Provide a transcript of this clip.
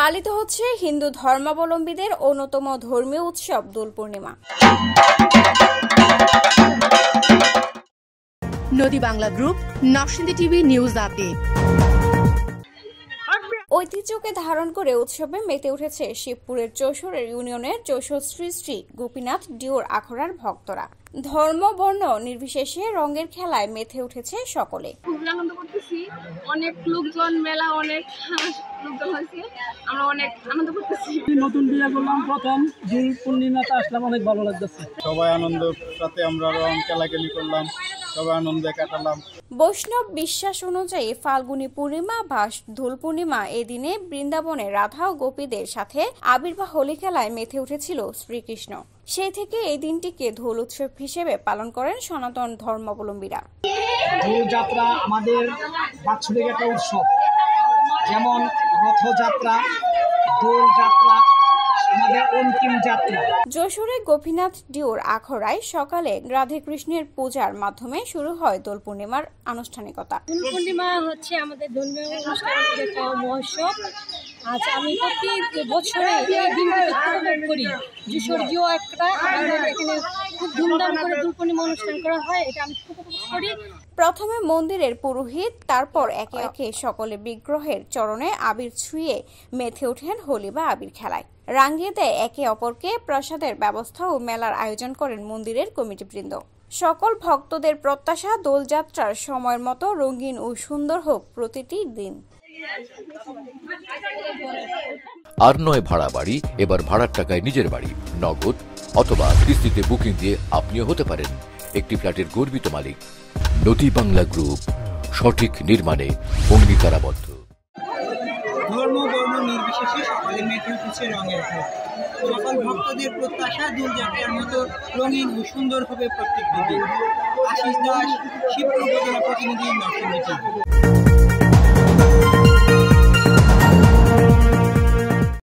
পালিত হচ্ছে হিন্দু ধর্মাবলম্বীদের অন্যতম ধর্মীয় উৎসব দোল পূর্ণিমা। নদী Bangla group, Narsingdi TV news update. ঐতিহ্যকে ধারণ করে উৎসবে মেতে উঠেছে শিবপুরের চৌসর ইউনিয়নের চৌসর শ্রী শ্রী গোপীনাথ ডিওর আখড়ার ভক্তরা। ধর্ম বর্ণ নির্বিশেষে রঙের খেলায় মেতে উঠেছে সকলে। খুব আনন্দ করতেছি, অনেক লোকজন, মেলা অনেক লোকজন হয়েছে, আমরা অনেক আনন্দ করতেছি। নতুন বিয়ে করলাম, প্রথম দোল পূর্ণিমাতে আসলাম, অনেক ভালো লাগতেছে। সবাই আনন্দের সাথে আমরা রং খেলাখেলি করলাম, সবাই আনন্দে কাটালাম। বৈষ্ণব বিশ্বাস অনুযায়ী ফাল্গুনী পূর্ণিমা বা দোল পূর্ণিমা এদিনে বৃন্দাবনে রাধা ও গোপীদের সাথে আবির বা হোলি খেলায় মেতে উঠেছিল শ্রীকৃষ্ণ। সেই থেকে এই দিনটিকে দোল উৎসব হিসেবে পালন করেন সনাতন ধর্মাবলম্বীরা। দোলযাত্রা আমাদের বাৎসরিক একটা উৎসব, যেমন রথযাত্রা, দোলযাত্রা আমাদের অন্তিম যাত্রা। যশোরে গোপীনাথ ডিওর আখড়ায় সকালে রাধে কৃষ্ণের পূজার মাধ্যমে শুরু হয় দোল পূর্ণিমার আনুষ্ঠানিকতা। দোল পূর্ণিমা হচ্ছে আমাদের ধর্মীয় অনুষ্ঠানের একটা মহোৎসব। আচ্ছা, আমি প্রতি বছরে এই দিনটি উপভোগ করি। যশোরীয় একটা আমাদের এখানে খুব ধুমধাম করে দোল পূর্ণিমা অনুষ্ঠান করা হয়, এটা আমি খুব উপভোগ করি। প্রথমে মন্দিরের পুরোহিত, তারপর একে একে সকলে বিগ্রহের চরণে আবির ছুঁয়ে মেতে ওঠেন হোলি বা আবির খেলায়। রাঙিয়ে দেয় একে অপরকে। প্রসাদের ব্যবস্থা ও মেলার আয়োজন করেন মন্দিরের কমিটিবৃন্দ। সকল ভক্তদের প্রত্যাশা দোলযাত্রার সময়ের মতো রঙিন ও সুন্দর হোক প্রতিটি দিন। আর নয় ভাড়া বাড়ি, এবার ভাড়ার টাকায় নিজের বাড়ি, নগদ অথবা কিস্তিতে বুকিং দিয়ে আপনিও হতে পারেন একটি ফ্ল্যাটের গর্বিত মালিক। নদী বাংলা গ্রুপ, সঠিক নির্মাণে অঙ্গীকারাবদ্ধ। ধর্ম বর্ণ নির্বিশেষে সকলে মেতে উঠেছে রঙের খেলা। সকল ভক্তদের প্রত্যাশা দোলযাত্রার মতো রঙিন ও সুন্দর হবে প্রত্যেকটি দিন। আশিস দাস, শিবপুর উপজেলা প্রতিনিধি, নরসিংদী টিভি।